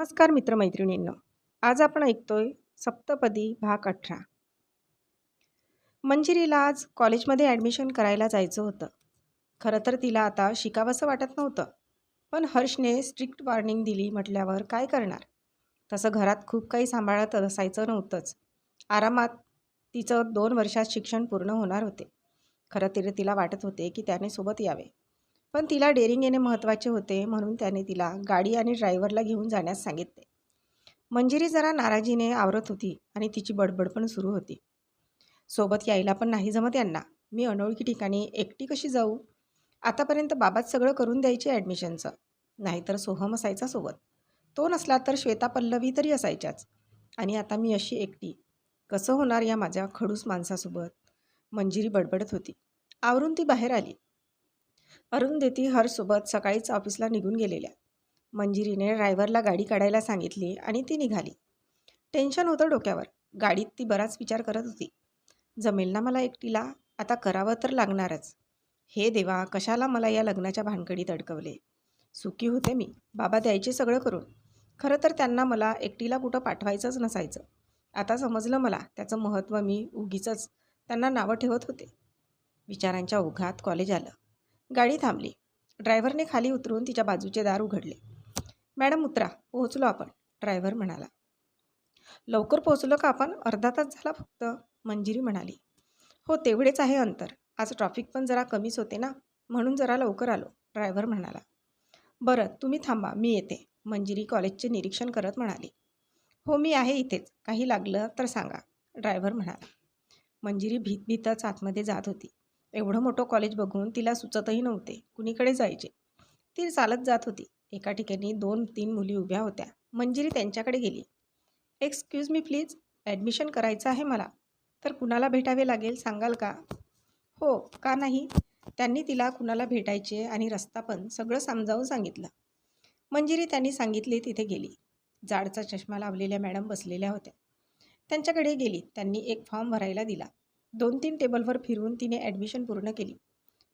नमस्कार मित्रमैत्रिणींनो. आज आपण ऐकतोय सप्तपदी भाग 18. मंजिरीला आज कॉलेजमध्ये ॲडमिशन करायला जायचं होतं. खरं तर तिला आता शिकावंसं वाटत नव्हतं. पण हर्षने स्ट्रिक्ट वॉर्निंग दिली म्हटल्यावर काय करणार? तसं घरात खूप काही सांभाळत असायचं नव्हतंच. आरामात तिचं 2 वर्षात शिक्षण पूर्ण होणार होते. खरं तर तिला वाटत होते की त्याने सोबत यावे. पण तिला डेअरिंग येणे महत्त्वाचे होते म्हणून त्याने तिला गाडी आणि ड्रायव्हरला घेऊन जाण्यास सांगितले. मंजिरी जरा नाराजीने आवरत होती आणि तिची बडबड पण सुरू होती. सोबत यायला पण नाही जमत यांना. मी अनोळखी ठिकाणी एकटी कशी जाऊ? आतापर्यंत बाबाच सगळं करून द्यायचे ॲडमिशनचं. नाहीतर सोहम असायचा सोबत. तो नसला तर श्वेता पल्लवी तरी असायच्याच. आणि आता मी अशी एकटी. कसं होणार या माझ्या खडूस माणसासोबत? मंजिरी बडबडत होती. आवरून ती बाहेर आली. अरुंधती हर्षसोबत सकाळीच ऑफिसला निघून गेलेल्या. मंजिरीने ड्रायव्हरला गाडी काढायला सांगितली आणि ती निघाली. टेन्शन होतं डोक्यावर. गाडीत ती बराच विचार करत होती. जमेल ना मला एकटीला? आता करावं तर लागणारच. हे देवा, कशाला मला या लग्नाच्या भानगडीत अडकवले? सुखी होते मी. बाबा द्यायचे सगळं करून. खरं तर त्यांना मला एकटीला कुठं पाठवायचंच नसायचं. आता समजलं मला त्याचं महत्त्व. मी उगीचच त्यांना नावं ठेवत होते. विचारांच्या ओघात कॉलेज आलं. गाडी थांबली. ड्रायव्हरने खाली उतरून तिच्या बाजूचे दार उघडले. मॅडम उतरा, पोहोचलो आपण, ड्रायव्हर म्हणाला. लवकर पोहोचलो का आपण? अर्धा तास झाला फक्त, मंजिरी म्हणाली. हो, तेवढेच आहे अंतर. आज ट्रॅफिक पण जरा कमीच होते ना, म्हणून जरा लवकर आलो, ड्रायव्हर म्हणाला. बरं, तुम्ही थांबा, मी येते, मंजिरी कॉलेजचे निरीक्षण करत म्हणाली. हो, मी आहे इथेच, काही लागलं तर सांगा, ड्रायव्हर म्हणाला. मंजिरी भीतच आतमध्ये जात होती. एवढं मोठं कॉलेज बघून तिला सुचतही नव्हते कुणीकडे जायचे. ती चालत जात होती. एका ठिकाणी 2-3 मुली उभ्या होत्या. मंजिरी त्यांच्याकडे गेली. एक्सक्यूज मी प्लीज, ॲडमिशन करायचं आहे मला. तर कुणाला भेटावे लागेल सांगाल का? हो, का नाही? त्यांनी तिला कुणाला भेटायचे आणि रस्ता पण सगळं समजावून सांगितलं. मंजिरी त्यांनी सांगितले तिथे गेली. जाडचा चष्मा लावलेल्या मॅडम बसलेल्या होत्या. त्यांच्याकडे गेली. त्यांनी एक फॉर्म भरायला दिला. 2-3 टेबलवर फिरून तिने ॲडमिशन पूर्ण केली.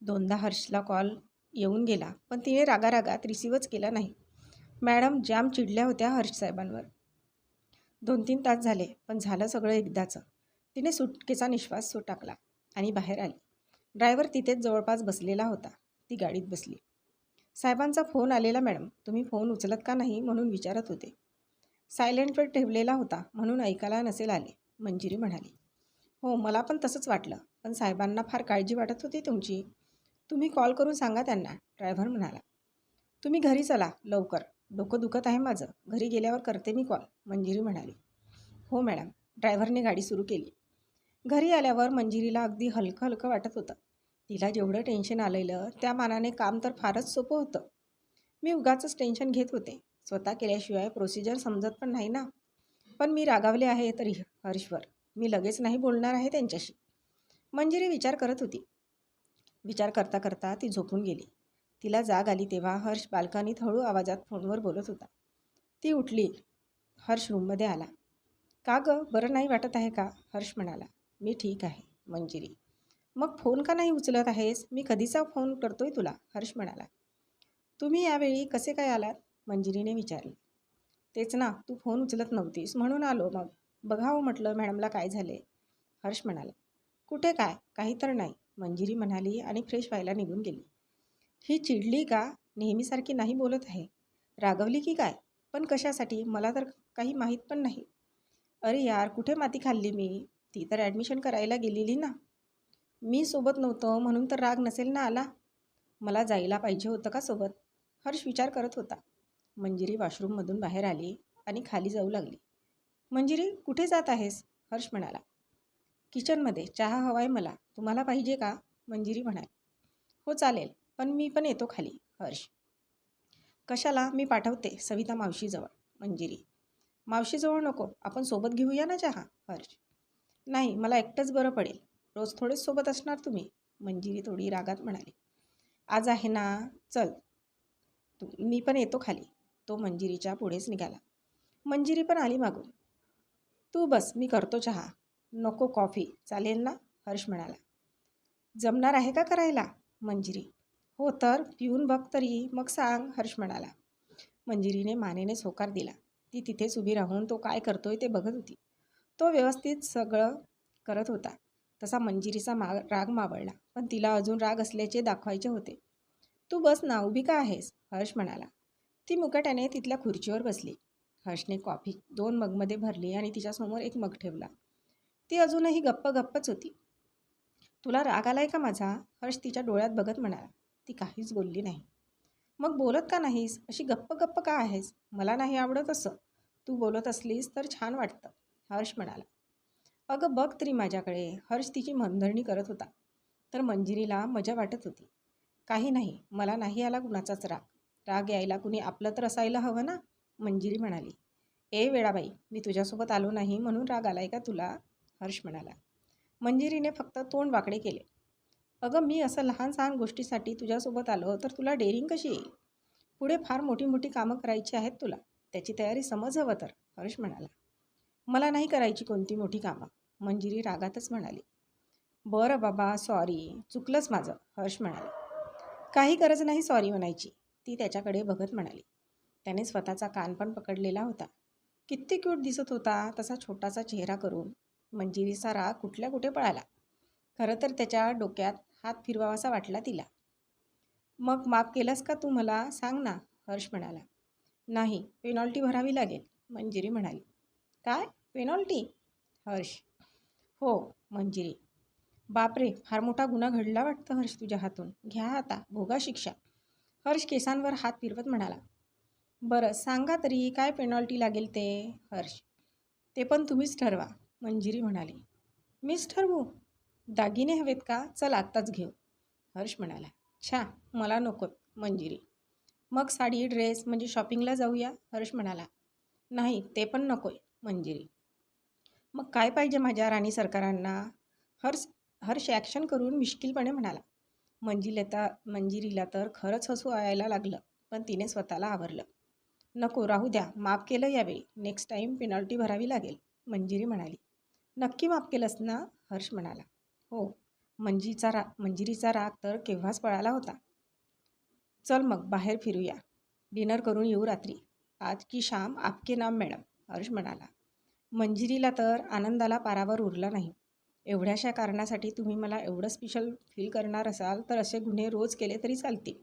2दा हर्षला कॉल येऊन गेला, पण तिने रागारागात रिसीवच केला नाही. मॅडम जाम चिडल्या होत्या हर्षसाहेबांवर. 2-3 तास झाले, पण झालं सगळं एकदाचं. तिने सुटकेचा निश्वास टाकला आणि बाहेर आली. ड्रायव्हर तिथेच जवळपास बसलेला होता. ती गाडीत बसली. साहेबांचा फोन आलेला मॅडम, तुम्ही फोन उचलत का नाही म्हणून विचारत होते. सायलेंटवर ठेवलेला होता म्हणून ऐकायला नसेल आले, मंजिरी म्हणाली. हो, मला पण तसंच वाटलं, पण साहेबांना फार काळजी वाटत होती तुमची. तुम्ही कॉल करून सांगा त्यांना, ड्रायव्हर म्हणाला. तुम्ही घरी चला लवकर, डोकं दुखत आहे माझं, घरी गेल्यावर करते मी कॉल, मंजिरी म्हणाली. हो मॅडम, ड्रायव्हरने गाडी सुरू केली. घरी आल्यावर मंजिरीला अगदी हलकं हलकं वाटत होतं. तिला जेवढं टेन्शन आलेलं त्या मानाने काम तर फारच सोपं होतं. मी उगाचच टेन्शन घेत होते. स्वतः केल्याशिवाय प्रोसिजर समजत पण नाही ना. पण मी रागावले आहे तरी हर्षवर. मी लगेच नाही बोलणार आहे त्यांच्याशी, मंजिरी विचार करत होती. विचार करता करता ती झोपून गेली. तिला जाग आली तेव्हा हर्ष बाल्कनीत हळू आवाजात फोनवर बोलत होता. ती उठली. हर्ष रूममध्ये आला. का गं, बरं नाही वाटत आहे का? हर्ष म्हणाला. मी ठीक आहे, मंजिरी. मग फोन का नाही उचलत आहेस? मी कधीचा फोन करतोय तुला, हर्ष म्हणाला. तुम्ही यावेळी कसे काय आलात? मंजिरीने विचारले. तेच ना, तू फोन उचलत नव्हतीस म्हणून आलो. मग बघावं म्हटलं मॅडमला काय झाले, हर्ष म्हणाला. कुठे काय, काही तर नाही, मंजिरी म्हणाली आणि फ्रेश व्हायला निघून गेली. ही चिडली का? नेहमीसारखी नाही बोलत आहे. रागवली की काय? पण कशासाठी? मला तर काही माहीत पण नाही. अरे यार, कुठे माती खाल्ली मी? ती तर ॲडमिशन करायला गेलेली ना. मी सोबत नव्हतं म्हणून तर राग नसेल ना आला. मला जायला पाहिजे होतं का सोबत? हर्ष विचार करत होता. मंजिरी वॉशरूममधून बाहेर आली आणि खाली जाऊ लागली. मंजिरी, कुठे जात आहेस? हर्ष म्हणाला. किचनमध्ये चहा हवाय मला, तुम्हाला पाहिजे का? मंजिरी म्हणाली. हो चालेल, पण मी पण येतो खाली, हर्ष. कशाला? मी पाठवते सविता मावशीजवळ, मंजिरी. मावशीजवळ नको, आपण सोबत घेऊया ना चहा, हर्ष. नाही, मला एकटंच बरं पडेल. रोज थोडेच सोबत असणार तुम्ही, मंजिरी थोडी रागात म्हणाली. आज आहे ना, चल मी पण येतो खाली. तो मंजिरीच्या पुढेच निघाला. मंजिरी पण आली मागून. तू बस, मी करतो चहा. नको, कॉफी चालेल ना, हर्ष म्हणाला. जमणार आहे का करायला, मंजिरी. हो तर पिऊन बघ तरी, मग सांग, हर्ष म्हणाला. मंजिरीने मानेने होकार दिला. ती तिथेच उभी राहून तो काय करतोय ते बघत होती. तो व्यवस्थित सगळं करत होता. तसा मंजिरीचा राग मावळला, पण तिला अजून राग असल्याचे दाखवायचे होते. तू बस ना, उभी का आहेस? हर्ष म्हणाला. ती मुकाट्याने तिथल्या खुर्चीवर बसली. हर्षने कॉफी 2 मगमध्ये भरली आणि तिच्यासमोर एक मग ठेवला. ती अजूनही गप्पच होती. तुला राग आलाय का माझा? हर्ष तिच्या डोळ्यात बघत म्हणाला. ती काहीच बोलली नाही. मग बोलत का नाहीस? अशी गप्प का आहेस? मला नाही आवडत असं. तू बोलत असलीस तर छान वाटतं, हर्ष म्हणाला. अगं बघ तरी माझ्याकडे. हर्ष तिची मनधरणी करत होता. तर मंजिरीला मजा वाटत होती. काही नाही, मला नाही आला कुणाचाच राग. राग यायला कुणी आपलं तर असायला हवं ना, मंजिरी म्हणाली. ए वेळाबाई, मी तुझ्यासोबत आलो नाही म्हणून राग आलाय का तुला? हर्ष म्हणाला. मंजिरीने फक्त तोंड वाकडे केले. अगं मी असं लहान सहान गोष्टीसाठी तुझ्यासोबत आलो तर तुला डेअरिंग कशी येईल? पुढे फार मोठी मोठी कामं करायची आहेत तुला. त्याची तयारी समज हवं तर, हर्ष म्हणाला. मला नाही करायची कोणती मोठी कामं, मंजिरी रागातच म्हणाली. बरं बाबा, सॉरी, चुकलंच माझं, हर्ष म्हणाला. काही गरज नाही सॉरी म्हणायची, ती त्याच्याकडे बघत म्हणाली. त्याने स्वतःचा कान पण पकडलेला होता. किती क्यूट दिसत होता तसा छोटासा चेहरा करून. मंजिरीचा राग कुठल्या कुठे पळाला. खरं तर त्याच्या डोक्यात हात फिरवावासा वाटला तिला. मग माफ केलंस का तू मला? सांग ना, हर्ष म्हणाला. नाही, पेनॉल्टी भरावी लागेल, मंजिरी म्हणाली. काय? पेनॉल्टी? हर्ष. हो, मंजिरी. बापरे, फार मोठा गुन्हा घडला वाटतं हर्ष तुझ्या हातून. घ्या आता, भोगा शिक्षा, हर्ष केसांवर हात फिरवत म्हणाला. बरं सांगा तरी काय पेनॉल्टी लागेल ते, हर्ष. ते पण तुम्हीच ठरवा, मंजिरी म्हणाली. मीच ठरवू? दागिने हवेत का? चल आत्ताच घेऊ, हर्ष म्हणाला. छा, मला नकोत, मंजिरी. मग साडी ड्रेस म्हणजे शॉपिंगला जाऊया, हर्ष म्हणाला. नाही, ते पण नकोय, मंजिरी. मग काय पाहिजे माझ्या राणी सरकारांना? हर्ष ॲक्शन करून मिश्किलपणे म्हणाला. मंजिरीला तर खरंच हसू यायला लागलं, पण तिने स्वतःला आवरलं. नको, राहू द्या, माफ केलं यावेळी. नेक्स्ट टाईम पेनॉल्टी भरावी लागेल, मंजिरी म्हणाली. नक्की माफ केलंस ना, हर्ष म्हणाला. हो, मंजिरीचा राग तर केव्हाच पळाला होता. चल मग बाहेर फिरूया, डिनर करून येऊ रात्री. आज की शाम आपके नाम मॅडम, हर्ष म्हणाला. मंजिरीला तर आनंदाला पारावर उरला नाही. एवढ्याशा कारणासाठी तुम्ही मला एवढं स्पेशल फील करणार असाल तर असे गुन्हे रोज केले तरी चालतील,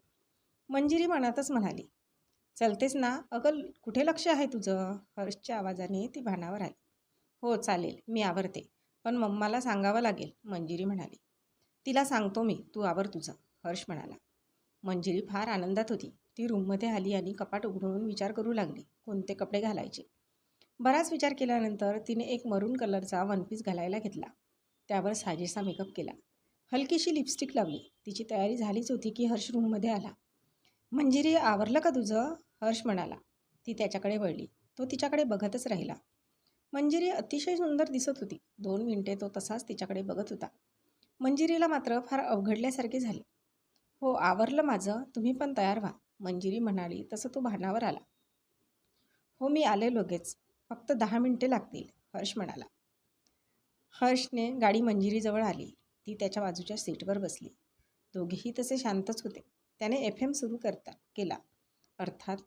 मंजिरी मनातच म्हणाली. चलतेस ना? अगं कुठे लक्ष आहे तुझं? हर्षच्या आवाजाने ती भानावर आली. हो चालेल, मी आवरते, पण मम्माला सांगावं लागेल, मंजिरी म्हणाली. तिला सांगतो मी, तू आवर तुझं, हर्ष म्हणाला. मंजिरी फार आनंदात होती. ती रूममध्ये आली आणि कपाट उघडून विचार करू लागली कोणते कपडे घालायचे. बराच विचार केल्यानंतर तिने एक मरून कलरचा वनपीस घालायला घेतला. त्यावर साजेसा मेकअप केला. हलकीशी लिपस्टिक लावली. तिची तयारी झालीच होती की हर्ष रूममध्ये आला. मंजिरी, आवरलं का तुझं? हर्ष म्हणाला. ती त्याच्याकडे वळली. तो तिच्याकडे बघतच राहिला. मंजिरी अतिशय सुंदर दिसत होती. 2 मिनिटे तो तसाच तिच्याकडे बघत होता. मंजिरीला मात्र फार अवघडल्यासारखे झाले. हो, आवरलं माझं, तुम्ही पण तयार व्हा, मंजिरी म्हणाली तसं तो भानावर आला. हो, मी आले लगेच, फक्त 10 मिनिटे लागतील, हर्ष म्हणाला. हर्षने गाडी मंजिरीजवळ आली. ती त्याच्या बाजूच्या सीटवर बसली. दोघेही तसे शांतच होते. त्याने FM सुरू केला. अर्थात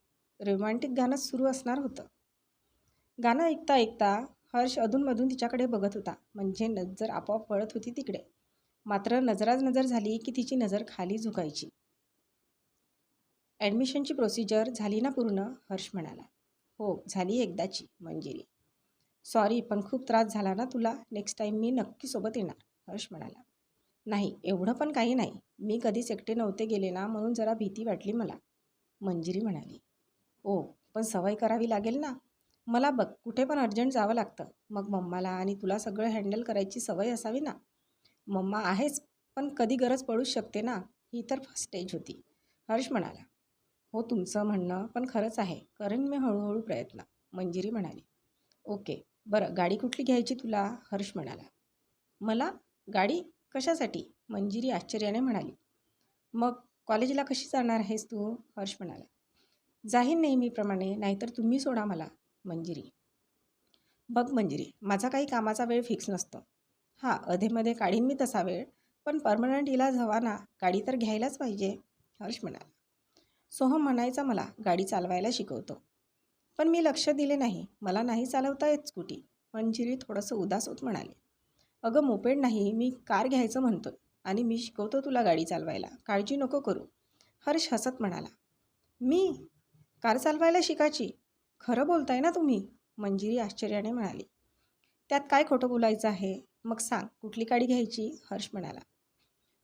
रोमॅन्टिक गाणंच सुरू असणार होतं. गाणं ऐकता ऐकता हर्ष अधूनमधून तिच्याकडे बघत होता. म्हणजे नजर आपोआप वळत होती तिकडे. मात्र नजर झाली की तिची नजर खाली झुकायची. ॲडमिशनची प्रोसिजर झाली ना पूर्ण, हर्ष म्हणाला. हो, झाली एकदाची, मंजिरी. सॉरी, पण खूप त्रास झाला ना तुला? नेक्स्ट टाईम मी नक्की सोबत येणार, हर्ष म्हणाला. नाही, एवढं पण काही नाही. मी कधीच एकटे नव्हते गेले ना, म्हणून जरा भीती वाटली मला, मंजिरी म्हणाली. ओ, पण सवय करावी लागेल ना. मला बघ, कुठे पण अर्जंट जावं लागतं. मग मम्माला आणि तुला सगळं हँडल करायची सवय असावी ना. मम्मा आहेच, पण कधी गरज पडूच शकते ना. ही तर फर्स्ट स्टेज होती, हर्ष म्हणाला. हो, तुमचं म्हणणं पण खरंच आहे. करेन मी हळूहळू प्रयत्न, मंजिरी म्हणाली. ओके, बरं गाडी कुठली घ्यायची तुला? हर्ष म्हणाला. मला? गाडी? कशासाठी? मंजिरी आश्चर्याने म्हणाली. मग कॉलेजला कशी जाणार आहेस तू? हर्ष म्हणाला. जाहीन नेहमीप्रमाणे, नाहीतर तुम्ही सोडा मला, मंजिरी. बघ मंजिरी, माझा काही कामाचा वेळ फिक्स नसतो. हां, अधेमध्ये काढीन मी तसा वेळ, पण परमनंट इलाज हवा ना. गाडी तर घ्यायलाच पाहिजे, हर्ष म्हणाला. सोहम म्हणायचा मला गाडी चालवायला शिकवतो. पण मी लक्ष दिले नाही. मला नाही चालवता येत स्कूटी. मंजिरी थोडंसं उदास होत म्हणाली. अगं मोपेड नाही, मी कार घ्यायचं म्हणतोय आणि मी शिकवतो तुला गाडी चालवायला. काळजी नको करू. हर्ष हसत म्हणाला. मी कार चालवायला शिकायची? खरं बोलताय ना तुम्ही? मंजिरी आश्चर्याने म्हणाली. त्यात काय खोटं बोलायचं आहे? मग सांग कुठली गाडी घ्यायची? हर्ष म्हणाला.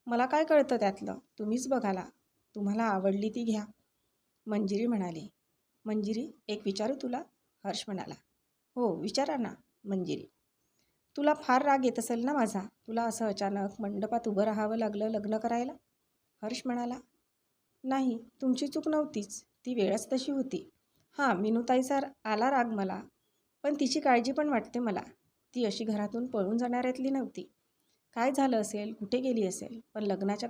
मला काय कळतं त्यातलं? तुम्हीच बघाला. तुम्हाला आवडली ती घ्या. मंजिरी म्हणाली. मंजिरी एक विचारू तुला? हर्ष म्हणाला. हो विचारा ना मंजिरी. तुला फार राग येत असेल ना माझा? तुला असं अचानक मंडपात उभं राहावं लागलं लग्न करायला? हर्ष म्हणाला. नाही, तुमची चूक नव्हतीच. ती वेळच तशी होती. हां, मिनूताईचा आला राग मला, पण तिची काळजी पण वाटते मला. ती अशी घरातून पळून जाणाऱ्यातली नव्हती. काय झालं असेल, कुठे गेली असेल, पण लग्नाच्या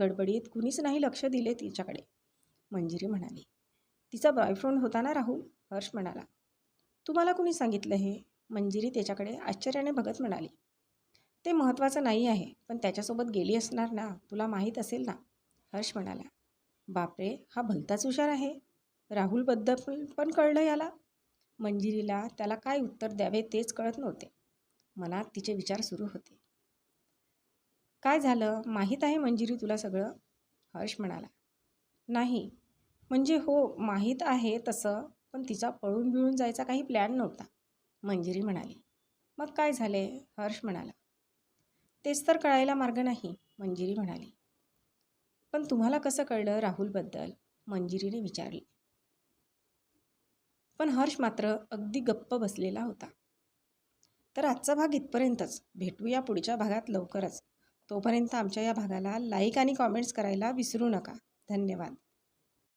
गडबडीत कुणीच नाही लक्ष दिले तिच्याकडे. मंजिरी म्हणाली. तिचा बॉयफ्रेंड होता ना राहुल? हर्ष म्हणाला. तुम्हाला कुणी सांगितलं हे? मंजिरी त्याच्याकडे आश्चर्याने बघत म्हणाली. ते महत्त्वाचं नाही आहे, पण त्याच्यासोबत गेली असणार ना, तुला माहीत असेल ना? हर्ष म्हणाला. बापरे, हा भलताच हुशार आहे. राहुलबद्दल पण कळलं याला? मंजिरीला त्याला काय उत्तर द्यावे तेच कळत नव्हते. मनात तिचे विचार सुरू होते. काय झालं? माहीत आहे मंजिरी तुला सगळं? हर्ष म्हणाला. नाही, म्हणजे हो माहीत आहे तसं, पण तिचा पळून बिळून जायचा काही प्लॅन नव्हता. मंजिरी म्हणाली. मग काय झाले? हर्ष म्हणाला. तेच तर कळायला मार्ग नाही, मंजिरी म्हणाली. पण तुम्हाला कसं कळलं राहुलबद्दल? मंजिरीने विचारले. पण हर्ष मात्र अगदी गप्प बसलेला होता. तर आजचा भाग इथपर्यंतच. भेटूया पुढच्या भागात लवकरच. तोपर्यंत आमच्या या भागाला लाईक आणि कॉमेंट्स करायला विसरू नका. धन्यवाद.